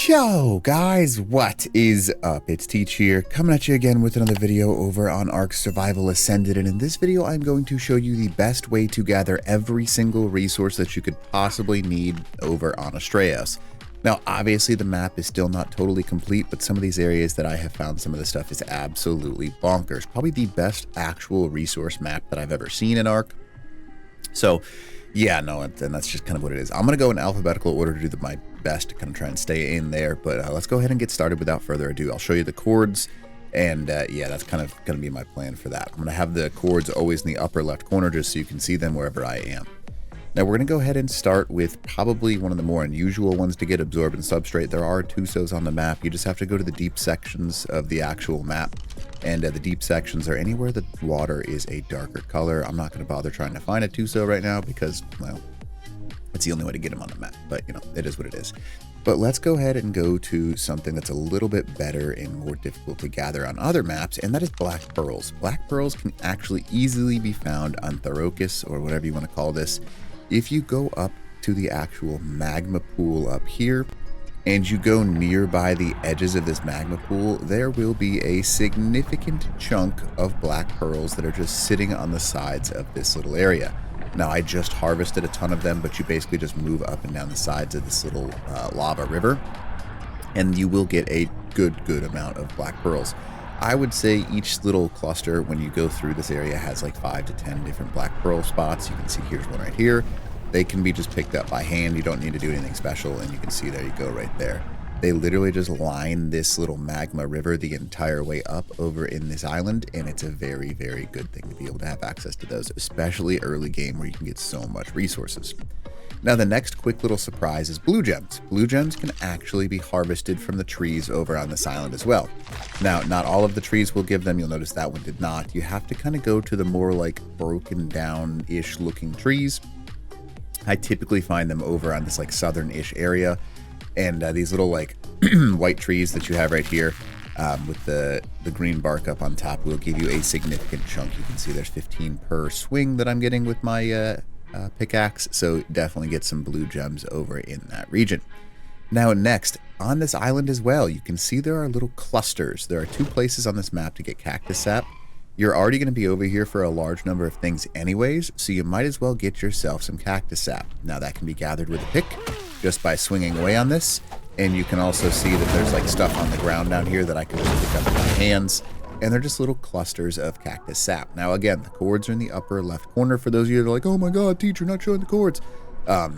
Yo guys, what is up? It's Teach here, coming at you again with another video over on Ark Survival Ascended, and in this video I'm going to show you the best way to gather every single resource that you could possibly need over on ASTRAEOS. Now obviously the map is still not totally complete, but some of these areas that I have found, some of the stuff is absolutely bonkers. Probably the best actual resource map that I've ever seen in Ark. So yeah, no, and that's just kind of what it is. I'm going to go in alphabetical order to do my best to kind of try and stay in there, but let's go ahead and get started without further ado. I'll show you the chords, and yeah, that's kind of going to be my plan for that. I'm going to have the chords always in the upper left corner just so you can see them wherever I am. Now we're going to go ahead and start with probably one of the more unusual ones to get absorbed in substrate. There are tusos on the map. You just have to go to the deep sections of the actual map, and the deep sections are anywhere the water is a darker color. I'm not going to bother trying to find a tuso right now because, well, it's the only way to get them on the map, but you know, it is what it is. But let's go ahead and go to something that's a little bit better and more difficult to gather on other maps, and that is black pearls. Black pearls can actually easily be found on Tharokis, or whatever you want to call this. If you go up to the actual magma pool up here, and you go nearby the edges of this magma pool, there will be a significant chunk of black pearls that are just sitting on the sides of this little area. Now, I just harvested a ton of them, but you basically just move up and down the sides of this little lava river, and you will get a good amount of black pearls. I would say each little cluster, when you go through this area, has like 5 to 10 different black pearl spots. You can see here's one right here. They can be just picked up by hand. You don't need to do anything special, and you can see there you go right there. They literally just line this little magma river the entire way up over in this island, and it's a very good thing to be able to have access to those, especially early game where you can get so much resources. Now the next quick little surprise is blue gems. Blue gems can actually be harvested from the trees over on this island as well. Now, not all of the trees will give them. You'll notice that one did not. You have to kind of go to the more like broken down-ish looking trees. I typically find them over on this like southern-ish area, and these little like white trees that you have right here with the green bark up on top will give you a significant chunk. You can see there's 15 per swing that I'm getting with my pickaxe, so definitely get some blue gems over in that region. Now next, on this island as well, you can see there are little clusters. There are 2 places on this map to get cactus sap. You're already going to be over here for a large number of things anyways, so you might as well get yourself some cactus sap. Now that can be gathered with a pick just by swinging away on this, and you can also see that there's like stuff on the ground down here that I can just pick up with my hands, and they're just little clusters of cactus sap. Now again, the chords are in the upper left corner for those of you that are like, oh my god, teacher, not showing the chords. I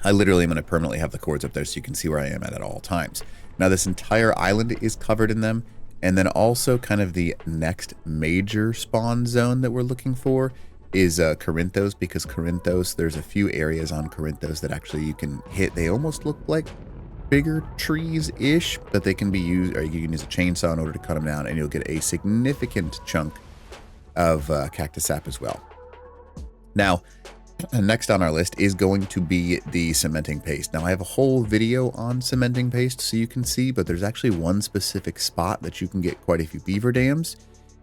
literally am going to permanently have the chords up there so you can see where I am at all times. Now this entire island is covered in them. And then also kind of the next major spawn zone that we're looking for is Corinthos, because Corinthos, there's a few areas on Corinthos that actually you can hit. They almost look like bigger trees-ish, but they can be used, or you can use a chainsaw in order to cut them down, and you'll get a significant chunk of cactus sap as well. Now, next on our list is going to be the cementing paste. Now I have a whole video on cementing paste so you can see, but there's actually one specific spot that you can get quite a few beaver dams,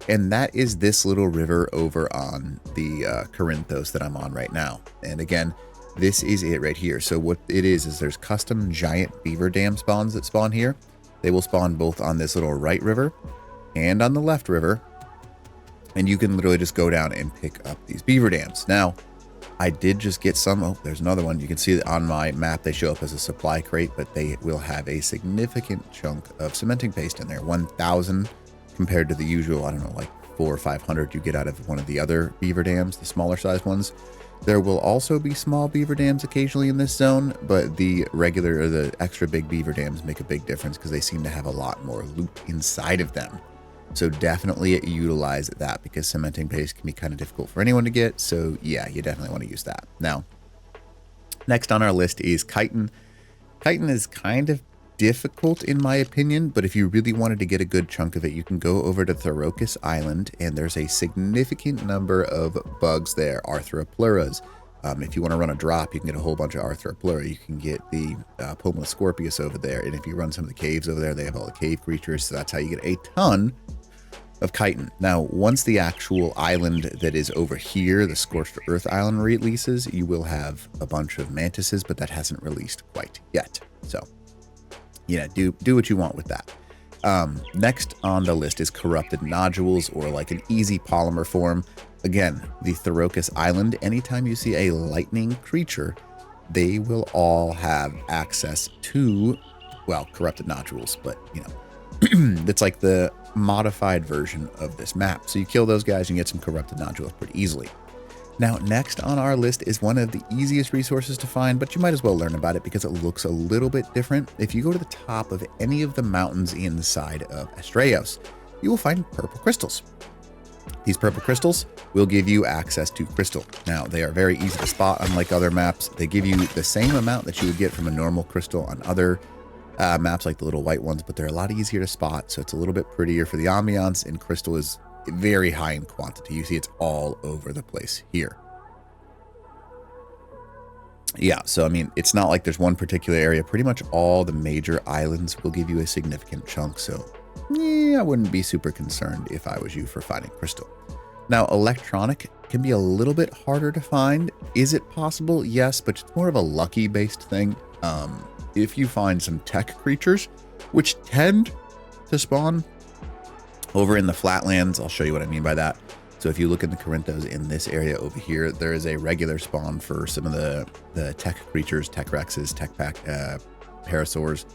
and that is this little river over on the Corinthos that I'm on right now. And again, this is it right here. So what it is there's custom giant beaver dam spawns that spawn here. They will spawn both on this little right river and on the left river, and you can literally just go down and pick up these beaver dams. Now I did just get some. Oh, there's another one. You can see that on my map they show up as a supply crate, but they will have a significant chunk of cementing paste in there. 1,000 compared to the usual, I don't know, like 400 or 500 you get out of one of the other beaver dams, the smaller size ones. There will also be small beaver dams occasionally in this zone, but the regular or the extra big beaver dams make a big difference because they seem to have a lot more loot inside of them. So definitely utilize that, because cementing paste can be kind of difficult for anyone to get. So yeah, you definitely want to use that. Now, next on our list is chitin. Chitin is kind of difficult in my opinion, but if you really wanted to get a good chunk of it, you can go over to Tharokis Island, and there's a significant number of bugs there, Arthropluras. If you want to run a drop, you can get a whole bunch of Arthroplura. You can get the Poma Scorpius over there, and if you run some of the caves over there, they have all the cave creatures, so that's how you get a ton of chitin. Now, once the actual island that is over here, the Scorched Earth Island, releases, you will have a bunch of mantises, but that hasn't released quite yet. So do what you want with that. Next on the list is corrupted nodules, or like an easy polymer form. Again, the Thorocus Island, anytime you see a lightning creature, they will all have access to, well, corrupted nodules, but it's like the modified version of this map. So you kill those guys and get some corrupted nodules pretty easily. Now, next on our list is one of the easiest resources to find, but you might as well learn about it because it looks a little bit different. If you go to the top of any of the mountains inside of ASTRAEOS, you will find purple crystals. These purple crystals will give you access to crystal. Now, they are very easy to spot, unlike other maps. They give you the same amount that you would get from a normal crystal on other maps like the little white ones, but they're a lot easier to spot, so it's a little bit prettier for the ambiance, and crystal is very high in quantity. You see it's all over the place here. Yeah, so I mean, it's not like there's one particular area. Pretty much all the major islands will give you a significant chunk, so I wouldn't be super concerned if I was you for finding crystal. Now, electronic can be a little bit harder to find. Is it possible? Yes, but it's more of a lucky based thing. If you find some tech creatures, which tend to spawn over in the flatlands, I'll show you what I mean by that. So if you look in the Corinthos in this area over here, there is a regular spawn for some of the tech creatures, tech rexes, tech pack, parasaurs,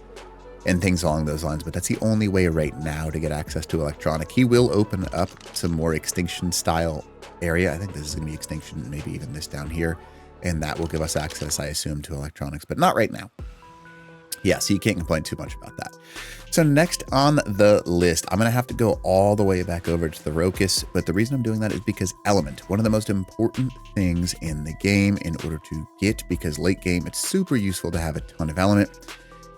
and things along those lines. But that's the only way right now to get access to electronic. He will open up some more extinction style area. I think this is going to be extinction, maybe even this down here. And that will give us access, I assume, to electronics, but not right now. Yeah, so you can't complain too much about that. So next on the list, I'm going to have to go all the way back over to the Thorocus, but the reason I'm doing that is because element, one of the most important things in the game in order to get, because late game, it's super useful to have a ton of element.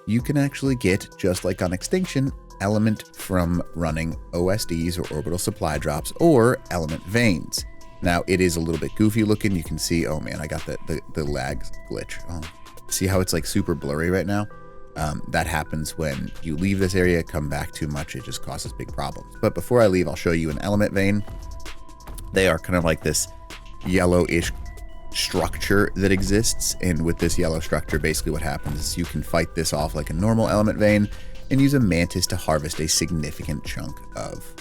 You can actually get, just like on extinction, element from running OSDs or orbital supply drops or element veins. Now, it is a little bit goofy looking. You can see, oh man, I got the lag glitch. Oh, see how it's like super blurry right now? That happens when you leave this area, come back too much, it just causes big problems. But before I leave, I'll show you an element vein. They are kind of like this yellowish structure that exists, and with this yellow structure, basically what happens is you can fight this off like a normal element vein and use a mantis to harvest a significant chunk of.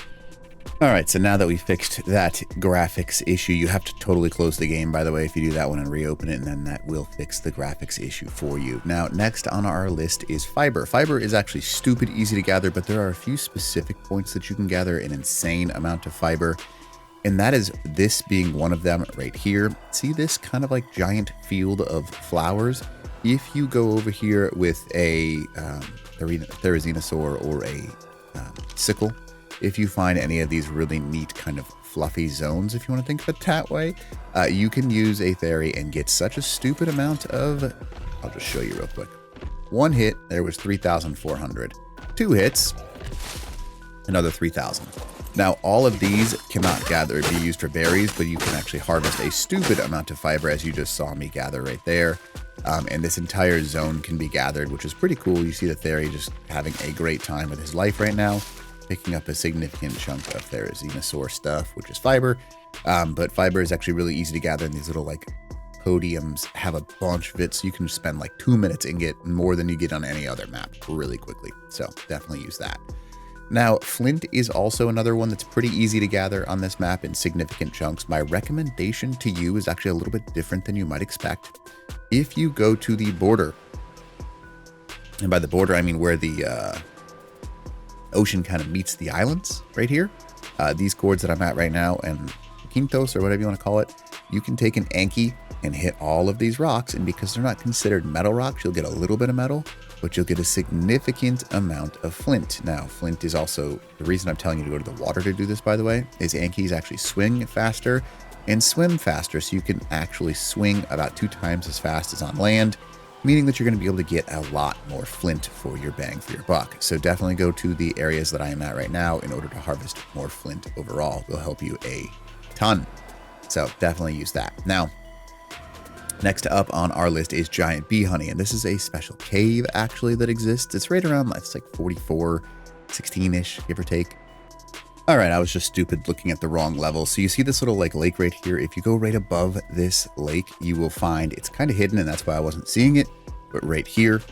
All right, so now that we fixed that graphics issue, you have to totally close the game, by the way, if you do that one and reopen it, and then that will fix the graphics issue for you. Now, next on our list is fiber. Fiber is actually stupid easy to gather, but there are a few specific points that you can gather an insane amount of fiber, and that is this being one of them right here. See this kind of like giant field of flowers? If you go over here with a therizinosaur or a sickle, if you find any of these really neat kind of fluffy zones, if you want to think of it that way, you can use a Theri and get such a stupid amount of, I'll just show you real quick. One hit, there was 3,400. 2 hits, another 3,000. Now, all of these cannot be used for berries, but you can actually harvest a stupid amount of fiber, as you just saw me gather right there. And this entire zone can be gathered, which is pretty cool. You see the Theri just having a great time with his life right now, picking up a significant chunk of therizinosaur stuff, which is fiber. But fiber is actually really easy to gather, and these little like podiums have a bunch of it, so you can spend like 2 minutes and get more than you get on any other map really quickly. So definitely use that. Now, Flint is also another one that's pretty easy to gather on this map in significant chunks. My recommendation to you is actually a little bit different than you might expect. If you go to the border, and by the border I mean where the ocean kind of meets the islands right here, these chords that I'm at right now, and Quintos or whatever you want to call it, you can take an Anki and hit all of these rocks, and because they're not considered metal rocks, you'll get a little bit of metal, but you'll get a significant amount of flint. Now, flint is also, the reason I'm telling you to go to the water to do this, by the way, is Ankis actually swing faster and swim faster, so you can actually swing about 2 times as fast as on land, meaning that you're going to be able to get a lot more flint for your bang for your buck. So definitely go to the areas that I am at right now in order to harvest more flint overall. It will help you a ton. So definitely use that. Now, next up on our list is giant bee honey, and this is a special cave actually that exists. It's right around, it's like 44, 16-ish, give or take. All right, I was just stupid looking at the wrong level. So you see this little like lake right here. If you go right above this lake, you will find it's kind of hidden, and that's why I wasn't seeing it, but right here.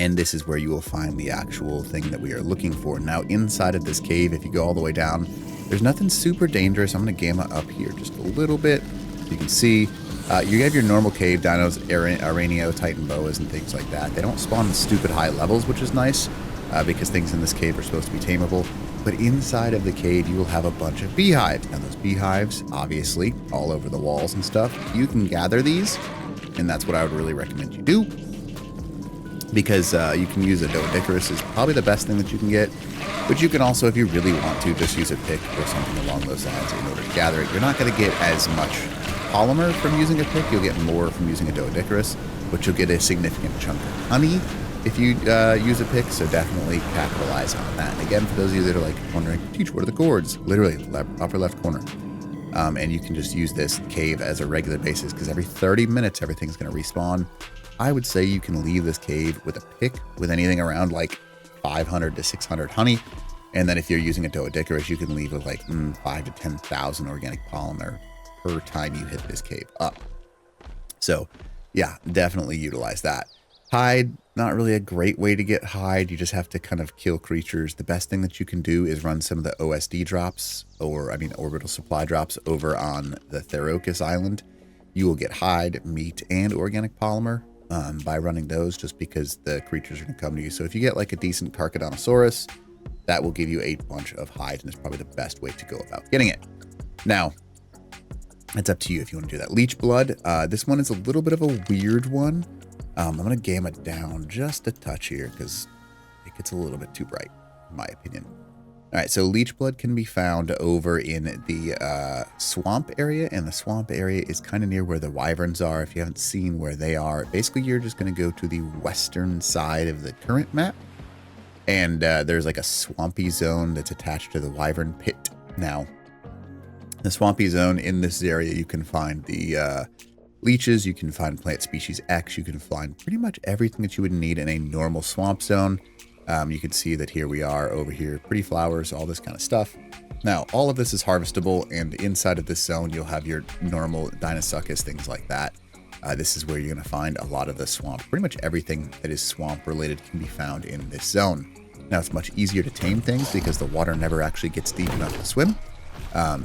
And this is where you will find the actual thing that we are looking for. Now, inside of this cave, if you go all the way down, there's nothing super dangerous. I'm going to gamma up here just a little bit. You can see you have your normal cave dinos, Aranio, Titan boas, and things like that. They don't spawn in stupid high levels, which is nice because things in this cave are supposed to be tameable. But inside of the cave, you will have a bunch of beehives. Now, those beehives, obviously, all over the walls and stuff, you can gather these, and that's what I would really recommend you do. Because you can use a Doedicarus is probably the best thing that you can get. But you can also, if you really want to, just use a pick or something along those lines in order to gather it. You're not going to get as much polymer from using a pick. You'll get more from using a Doedicarus, but you'll get a significant chunk of honey if you use a pick. So definitely capitalize on that. And again, for those of you that are like wondering, Teach, what are the chords? Literally, upper left corner. And you can just use this cave as a regular basis because every 30 minutes, everything's going to respawn. I would say you can leave this cave with a pick with anything around like 500 to 600 honey. And then if you're using a Doedicarus, you can leave with like 5 to 10,000 organic polymer per time you hit this cave up. So yeah, definitely utilize that. Hide, not really a great way to get hide. You just have to kind of kill creatures. The best thing that you can do is run some of the OSD drops, or I mean orbital supply drops, over on the ASTRAEOS island. You will get hide, meat, and organic polymer by running those, just because the creatures are going to come to you. So if you get like a decent Carcharodontosaurus, that will give you a bunch of hides, and it's probably the best way to go about getting it. Now, it's up to you if you want to do that. Leech blood. This one is a little bit of a weird one. I'm going to gamma down just a touch here because it gets a little bit too bright, in my opinion. All right, so leech blood can be found over in the swamp area, and the swamp area is kind of near where the wyverns are. If you haven't seen where they are, basically you're just going to go to the western side of the current map, and there's like a swampy zone that's attached to the wyvern pit. Now, the swampy zone in this area, you can find the leeches, you can find plant species X, you can find pretty much everything that you would need in a normal swamp zone. You can see that here we are over here, pretty flowers, all this kind of stuff. Now, all of this is harvestable, and inside of this zone, you'll have your normal Dinosuchus, things like that. This is where you're going to find a lot of the swamp. Pretty much everything that is swamp related can be found in this zone. Now, it's much easier to tame things because the water never actually gets deep enough to swim.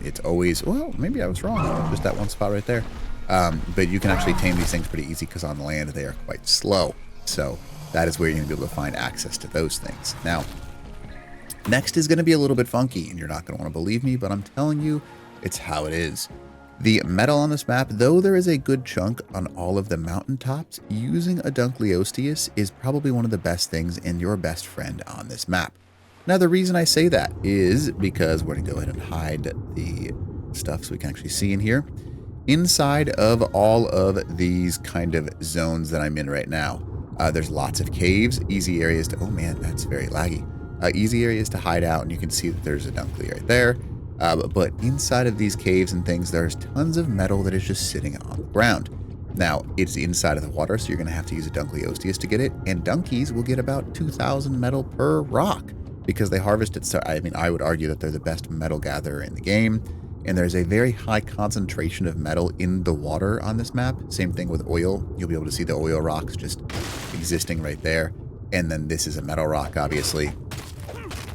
It's always, well, maybe I was wrong, just that one spot right there. But you can actually tame these things pretty easy because on land they are quite slow. So that is where you're going to be able to find access to those things. Now, next is going to be a little bit funky, and you're not going to want to believe me, but I'm telling you, it's how it is. The metal on this map, though there is a good chunk on all of the mountaintops, using a Dunkleosteus is probably one of the best things and your best friend on this map. Now, the reason I say that is because we're going to go ahead and hide the stuff so we can actually see in here. Inside of all of these kind of zones that I'm in right now, there's lots of caves, easy areas to, oh man, that's very laggy. Easy areas to hide out, and you can see that there's a Dunkle right there. But inside of these caves and things, there's tons of metal that is just sitting on the ground. Now, it's inside of the water, so you're going to have to use a Dunkleosteus to get it, and donkeys will get about 2,000 metal per rock because they harvest it. So, I mean, I would argue that they're the best metal gatherer in the game. And there's a very high concentration of metal in the water on this map. Same thing with oil. You'll be able to see the oil rocks just existing right there. And then this is a metal rock, obviously.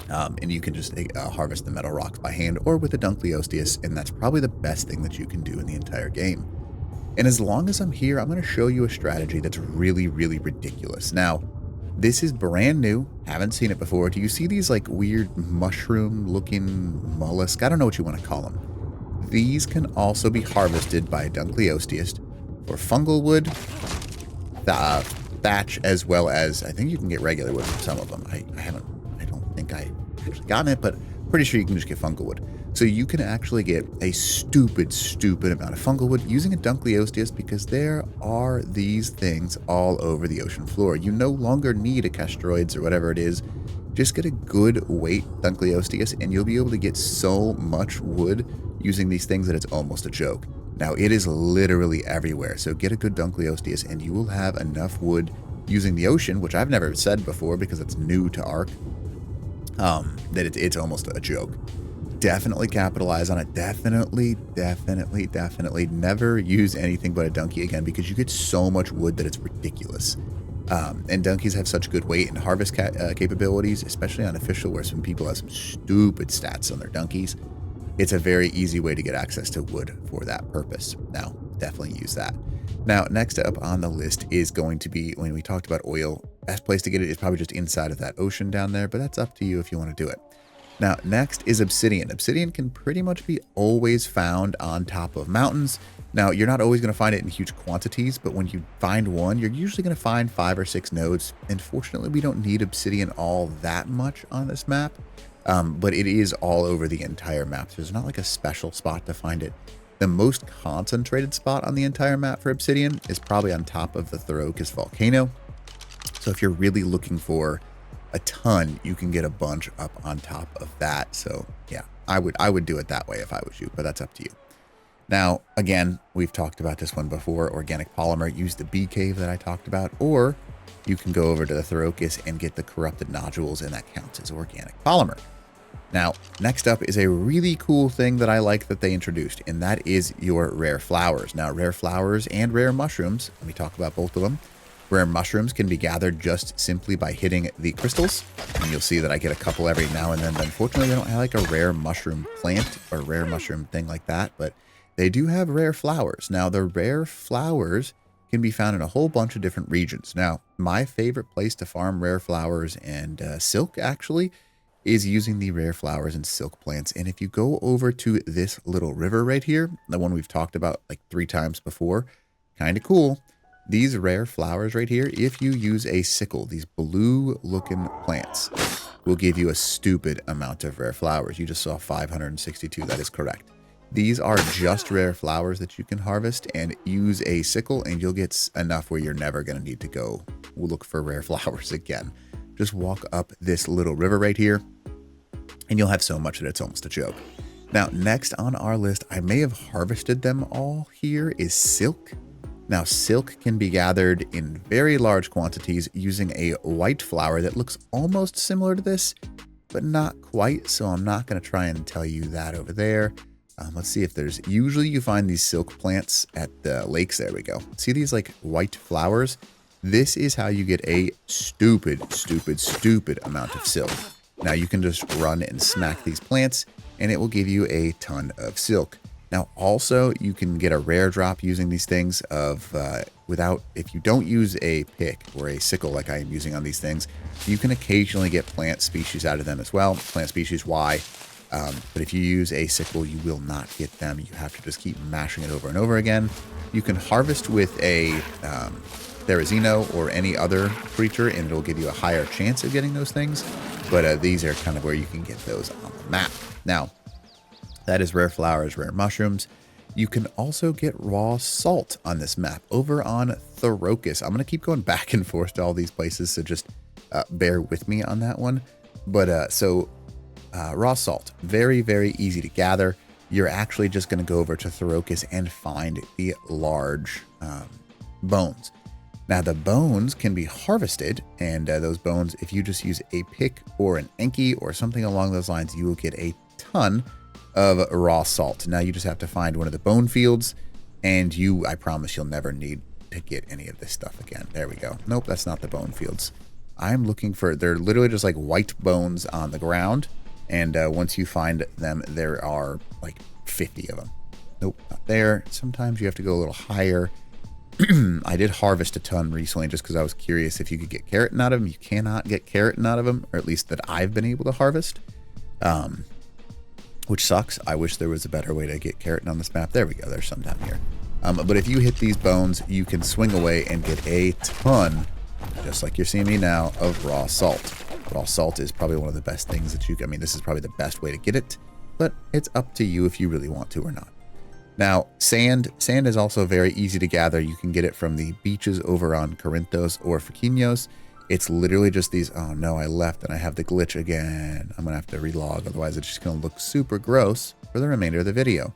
And you can just harvest the metal rocks by hand or with a Dunkleosteus. And that's probably the best thing that you can do in the entire game. And as long as I'm here, I'm going to show you a strategy that's really, really ridiculous. Now, this is brand new. Haven't seen it before. Do you see these like weird mushroom looking mollusk? I don't know what you want to call them. These can also be harvested by a Dunkleosteus for fungal wood, thatch, as well as, I think you can get regular wood from some of them. I don't think I actually gotten it, but pretty sure you can just get fungal wood. So you can actually get a stupid amount of fungal wood using a Dunkleosteus because there are these things all over the ocean floor. You no longer need a Castroids or whatever it is. Just get a good weight Dunkleosteus and you'll be able to get so much wood using these things that it's almost a joke. Now, it is literally everywhere, so get a good Dunkleosteus and you will have enough wood using the ocean, which I've never said before because it's new to Ark, that it's almost a joke. Definitely capitalize on it. Definitely never use anything but a donkey again because you get so much wood that it's ridiculous. And donkeys have such good weight and harvest capabilities, especially on official, where some people have some stupid stats on their donkeys. It's a very easy way to get access to wood for that purpose. Now, definitely use that. Now, next up on the list is going to be, when we talked about oil, best place to get it is probably just inside of that ocean down there, but that's up to you if you want to do it. Now, next is obsidian. Obsidian can pretty much be always found on top of mountains. Now, you're not always going to find it in huge quantities, but when you find one, you're usually going to find 5 or 6 nodes. And fortunately, we don't need obsidian all that much on this map, but it is all over the entire map. So there's not like a special spot to find it. The most concentrated spot on the entire map for obsidian is probably on top of the ASTRAEOS volcano. So if you're really looking for a ton, you can get a bunch up on top of that. So yeah, I would do it that way if I was you, but that's up to you. Now, again, we've talked about this one before. Organic polymer, use the bee cave that I talked about, or you can go over to the ASTRAEOS and get the corrupted nodules, and that counts as organic polymer. Now, next up is a really cool thing that I like that they introduced, and that is your rare flowers. Now, rare flowers and rare mushrooms, let me talk about both of them. Rare mushrooms can be gathered just simply by hitting the crystals, and you'll see that I get a couple every now and then, but unfortunately, they don't have like a rare mushroom plant or rare mushroom thing like that, but they do have rare flowers. Now, the rare flowers can be found in a whole bunch of different regions. Now, my favorite place to farm rare flowers and silk, actually, is using the rare flowers and silk plants. And if you go over to this little river right here, the one we've talked about like 3 times before, kind of cool. These rare flowers right here, if you use a sickle, these blue looking plants will give you a stupid amount of rare flowers. You just saw 562. That is correct. These are just rare flowers that you can harvest, and use a sickle and you'll get enough where you're never going to need to go look for rare flowers again. Just walk up this little river right here and you'll have so much that it's almost a joke. Now, next on our list, I may have harvested them all here, is silk. Now, silk can be gathered in very large quantities using a white flower that looks almost similar to this, but not quite. So I'm not going to try and tell you that over there. Let's see if there's, usually you find these silk plants at the lakes. There we go. See these like white flowers? This is how you get a stupid amount of silk. Now you can just run and smack these plants and it will give you a ton of silk. Now also you can get a rare drop using these things of if you don't use a pick or a sickle like I am using on these things, you can occasionally get plant species out of them as well. Plant species Y. But if you use a sickle, you will not get them. You have to just keep mashing it over and over again. You can harvest with a Therizino or any other creature, and it'll give you a higher chance of getting those things. But these are kind of where you can get those on the map. Now, that is rare flowers, rare mushrooms. You can also get raw salt on this map over on ASTRAEOS. I'm going to keep going back and forth to all these places, so just bear with me on that one. But raw salt, very easy to gather. You're actually just going to go over to ASTRAEOS and find the large bones. Now the bones can be harvested, and those bones, if you just use a pick or an Enki or something along those lines, you will get a ton of raw salt. Now you just have to find one of the bone fields, and I promise you'll never need to get any of this stuff again. There we go. Nope, that's not the bone fields. I'm looking for, they're literally just like white bones on the ground. And once you find them, there are like 50 of them. Nope, not there. Sometimes you have to go a little higher. I did harvest a ton recently just because I was curious if you could get keratin out of them. You cannot get keratin out of them, or at least that I've been able to harvest, which sucks. I wish there was a better way to get keratin on this map. There we go. There's some down here. But if you hit these bones, you can swing away and get a ton, just like you're seeing me now, of raw salt. Raw salt is probably one of the best things that this is probably the best way to get it, but it's up to you if you really want to or not. Now, sand is also very easy to gather. You can get it from the beaches over on Corinthos or Fuquinhos. It's literally just these, oh no, I left and I have the glitch again. I'm gonna have to relog, otherwise it's just gonna look super gross for the remainder of the video.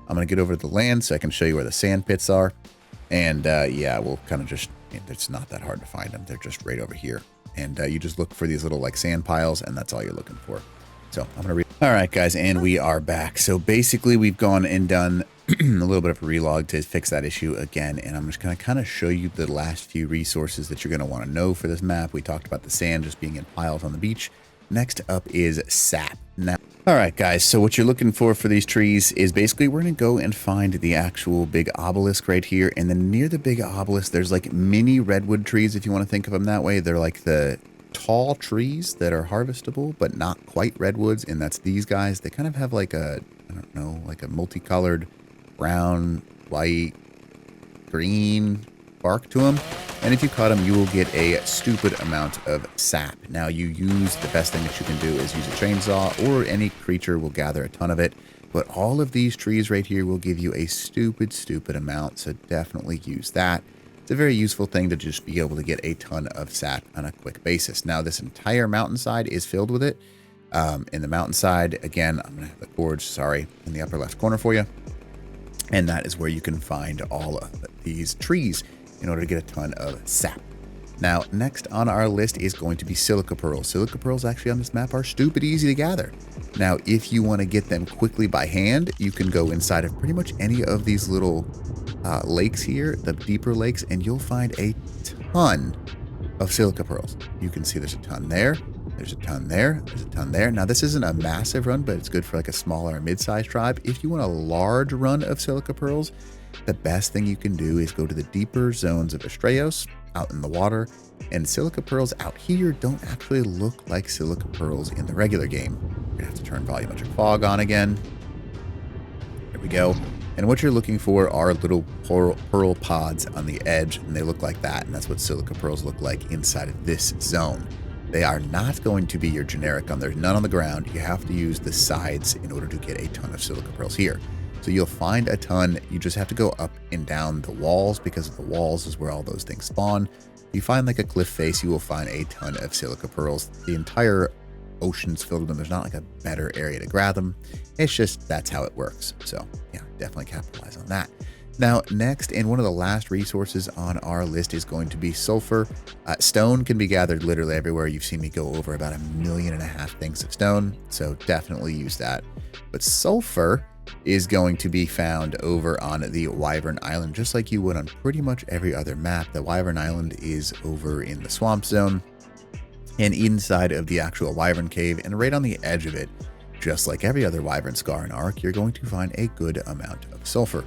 I'm gonna get over to the land so I can show you where the sand pits are. And yeah, we'll kind of just, it's not that hard to find them. They're just right over here. And you just look for these little like sand piles, and that's all you're looking for. So I'm gonna read. All right, guys, and we are back. So basically we've gone and done a little bit of a relog to fix that issue again, and I'm just going to kind of show you the last few resources that you're going to want to know for this map. We talked about the sand just being in piles on the beach. Next up is sap. Now, all right, guys, so what you're looking for these trees is basically we're going to go and find the actual big obelisk right here, and then near the big obelisk, there's like mini redwood trees, if you want to think of them that way. They're like the tall trees that are harvestable, but not quite redwoods, and that's these guys. They kind of have like a, I don't know, like a multicolored brown, white, green bark to them, and if you cut them, you will get a stupid amount of sap. Now, the best thing that you can do is use a chainsaw, or any creature will gather a ton of it, but all of these trees right here will give you a stupid amount, so definitely use that. It's a very useful thing to just be able to get a ton of sap on a quick basis. Now, this entire mountainside is filled with it. In the mountainside, again, I'm going to have the gorge, in the upper left corner for you. And that is where you can find all of these trees in order to get a ton of sap. Now, next on our list is going to be silica pearls. Silica pearls actually on this map are stupid easy to gather. Now, if you want to get them quickly by hand, you can go inside of pretty much any of these little lakes here, the deeper lakes, and you'll find a ton of silica pearls. You can see there's a ton there. There's a ton there. There's a ton there. Now, this isn't a massive run, but it's good for like a smaller mid-sized tribe. If you want a large run of silica pearls, the best thing you can do is go to the deeper zones of ASTRAEOS out in the water. And silica pearls out here don't actually look like silica pearls in the regular game. We're gonna have to turn volumetric fog on again. There we go. And what you're looking for are little pearl pods on the edge, and they look like that. And that's what silica pearls look like inside of this zone. They are not going to be your generic there's none on the ground. You have to use the sides in order to get a ton of silica pearls here. So you'll find a ton. You just have to go up and down the walls, because the walls is where all those things spawn. If you find like a cliff face, you will find a ton of silica pearls. The entire ocean's filled with them. There's not like a better area to grab them. It's just, that's how it works. So yeah, definitely capitalize on that. Now, next, and one of the last resources on our list is going to be sulfur. Stone can be gathered literally everywhere. You've seen me go over about 1.5 million things of stone, so definitely use that. But sulfur is going to be found over on the Wyvern Island, just like you would on pretty much every other map. The Wyvern Island is over in the swamp zone and inside of the actual Wyvern Cave, and right on the edge of it, just like every other Wyvern Scar in Ark, you're going to find a good amount of sulfur.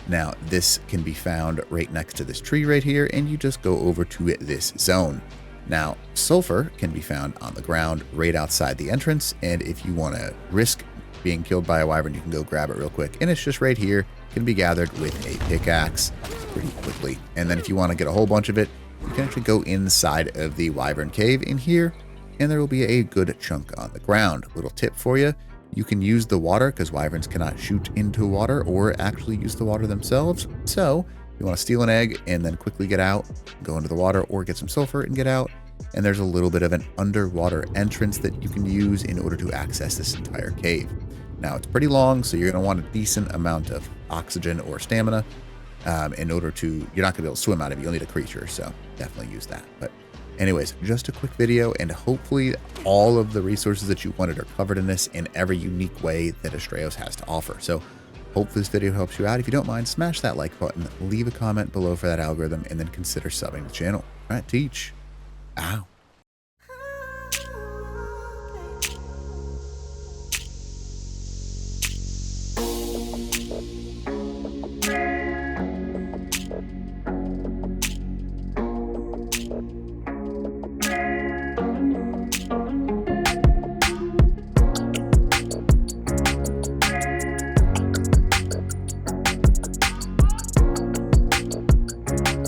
Now, this can be found right next to this tree right here, and you just go over to this zone. Now, sulfur can be found on the ground right outside the entrance, and if you want to risk being killed by a wyvern, you can go grab it real quick, and it's just right here. It can be gathered with a pickaxe pretty quickly. And then if you want to get a whole bunch of it, you can actually go inside of the Wyvern Cave in here, and there will be a good chunk on the ground. Little tip for you: you can use the water, because wyverns cannot shoot into water or actually use the water themselves. So you want to steal an egg and then quickly get out, go into the water, or get some sulfur and get out. And there's a little bit of an underwater entrance that you can use in order to access this entire cave. Now, it's pretty long, so you're going to want a decent amount of oxygen or stamina in order to, you're not going to be able to swim out of it. You'll need a creature, so definitely use that. But anyways, just a quick video, and hopefully all of the resources that you wanted are covered in this in every unique way that ASTRAEOS has to offer. So hope this video helps you out. If you don't mind, smash that like button, leave a comment below for that algorithm, and then consider subbing the channel. All right, Teach. Ow.